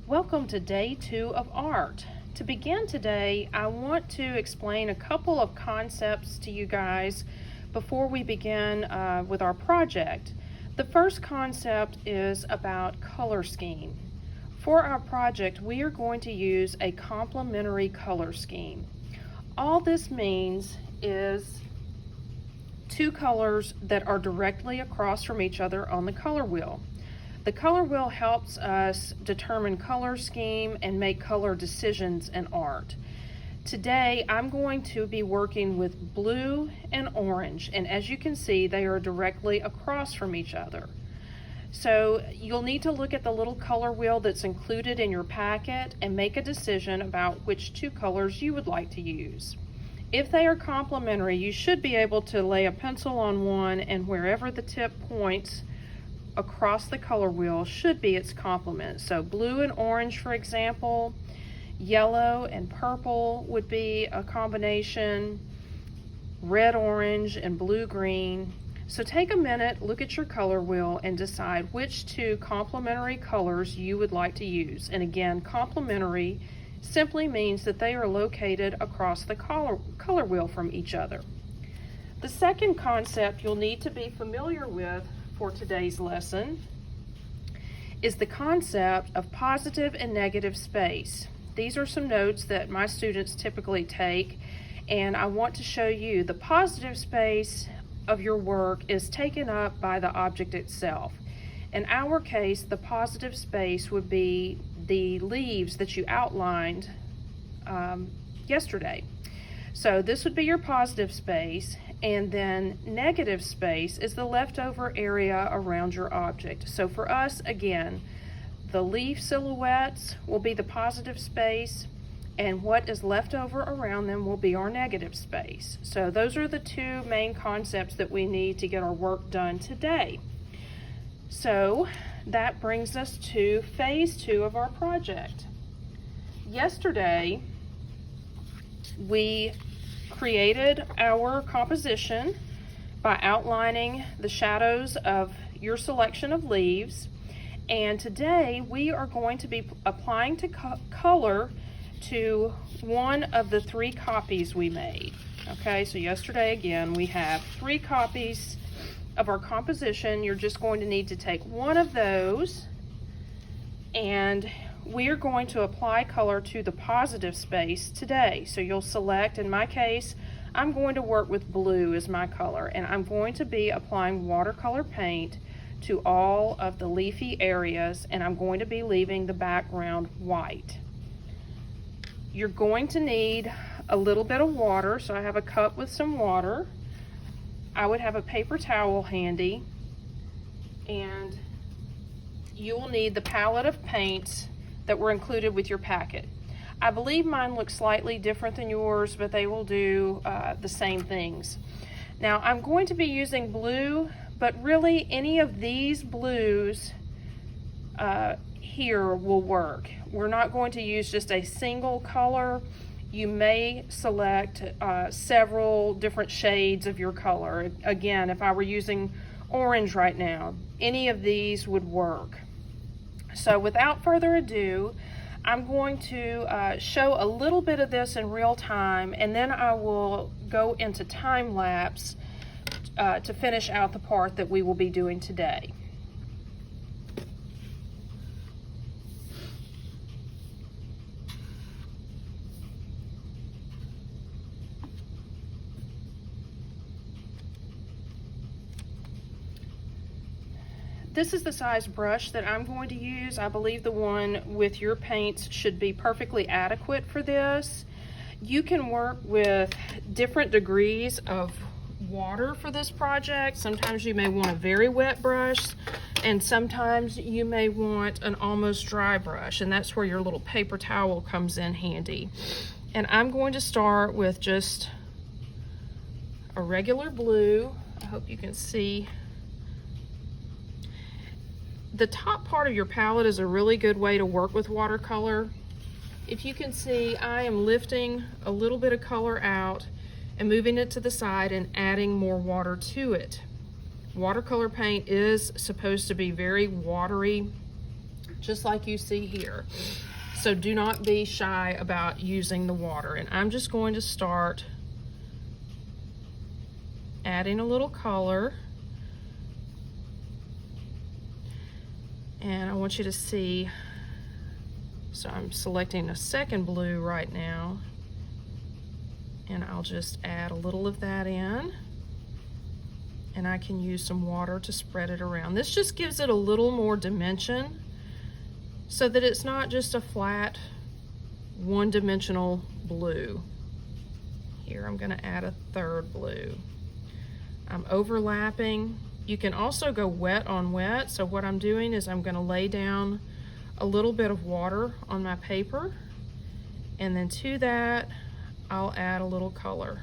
Welcome to day 2 of art. To begin today, I want to explain a couple of concepts to you guys before we begin with our project. The first concept is about color scheme. For our project, we are going to use a complementary color scheme. All this means is two colors that are directly across from each other on the color wheel. The color wheel helps us determine color scheme and make color decisions in art. Today, I'm going to be working with blue and orange, and as you can see, they are directly across from each other. So you'll need to look at the little color wheel that's included in your packet and make a decision about which two colors you would like to use. If they are complementary, you should be able to lay a pencil on one, and wherever the tip points across the color wheel should be its complement. So blue and orange, for example, yellow and purple would be a combination, red, orange, and blue, green. So take a minute, look at your color wheel, and decide which two complementary colors you would like to use. And again, complementary simply means that they are located across the color wheel from each other. The second concept you'll need to be familiar with for today's lesson is the concept of positive and negative space. These are some notes that my students typically take, and I want to show you the positive space of your work is taken up by the object itself. In our case, the positive space would be the leaves that you outlined yesterday. So this would be your positive space, and then negative space is the leftover area around your object. So for us, again, the leaf silhouettes will be the positive space, and what is left over around them will be our negative space. So those are the two main concepts that we need to get our work done today. So that brings us to phase 2 of our project. Yesterday, we created our composition by outlining the shadows of your selection of leaves, and today we are going to be applying color to one of the 3 copies we made. Okay, so yesterday again we have 3 copies of our composition. You're just going to need to take one of those, and we are going to apply color to the positive space today. So you'll select, in my case, I'm going to work with blue as my color, and I'm going to be applying watercolor paint to all of the leafy areas, and I'm going to be leaving the background white. You're going to need a little bit of water, so I have a cup with some water. I would have a paper towel handy, and you will need the palette of paints that were included with your packet. I believe mine looks slightly different than yours, but they will do the same things. Now I'm going to be using blue, but really any of these blues here will work. We're not going to use just a single color. You may select several different shades of your color. Again, if I were using orange right now, any of these would work. So without further ado, I'm going to show a little bit of this in real time, and then I will go into time lapse to finish out the part that we will be doing today. This is the size brush that I'm going to use. I believe the one with your paints should be perfectly adequate for this. You can work with different degrees of water for this project. Sometimes you may want a very wet brush, and sometimes you may want an almost dry brush, and that's where your little paper towel comes in handy. And I'm going to start with just a regular blue. I hope you can see. The top part of your palette is a really good way to work with watercolor. If you can see, I am lifting a little bit of color out and moving it to the side and adding more water to it. Watercolor paint is supposed to be very watery just like you see here. So do not be shy about using the water. And I'm just going to start adding a little color. And I want you to see, so I'm selecting a second blue right now, and I'll just add a little of that in, and I can use some water to spread it around. This just gives it a little more dimension so that it's not just a flat one-dimensional blue. Here I'm going to add a third blue. I'm overlapping. You can also go wet on wet. So what I'm doing is I'm going to lay down a little bit of water on my paper, and then to that I'll add a little color.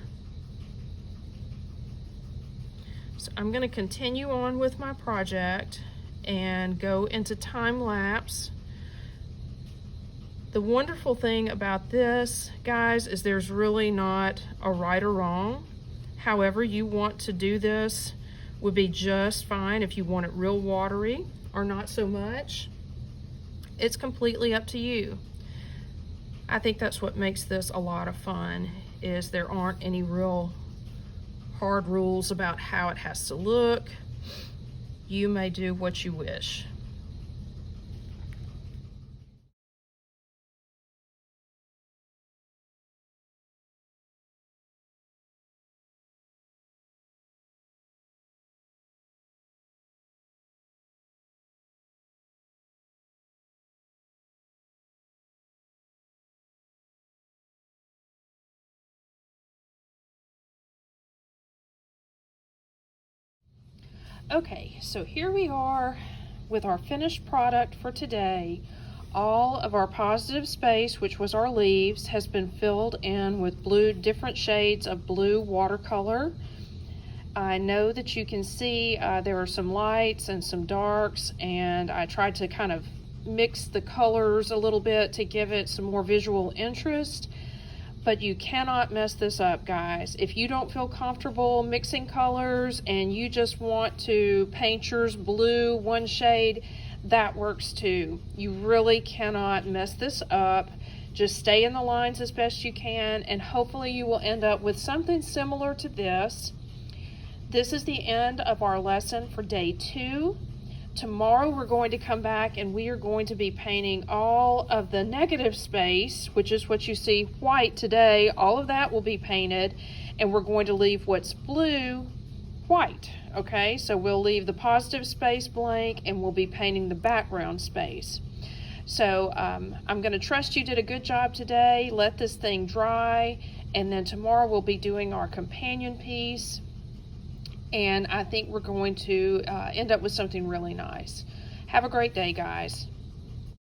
So I'm going to continue on with my project and go into time lapse. The wonderful thing about this, guys, is there's really not a right or wrong. However you want to do this would be just fine. If you want it real watery or not so much, it's completely up to you. I think that's what makes this a lot of fun, is there aren't any real hard rules about how it has to look. You may do what you wish. Okay, so here we are with our finished product for today. All of our positive space, which was our leaves, has been filled in with blue, different shades of blue watercolor. I know that you can see there are some lights and some darks, and I tried to kind of mix the colors a little bit to give it some more visual interest. But you cannot mess this up, guys. If you don't feel comfortable mixing colors and you just want to paint yours blue, one shade, that works too. You really cannot mess this up. Just stay in the lines as best you can, and hopefully you will end up with something similar to this. This is the end of our lesson for day 2. Tomorrow we're going to come back and we are going to be painting all of the negative space, which is what you see white today. All of that will be painted, and we're going to leave what's blue white. Okay, so we'll leave the positive space blank and we'll be painting the background space. So I'm going to trust you did a good job today. Let this thing dry, and then tomorrow we'll be doing our companion piece. And I think we're going to end up with something really nice. Have a great day, guys.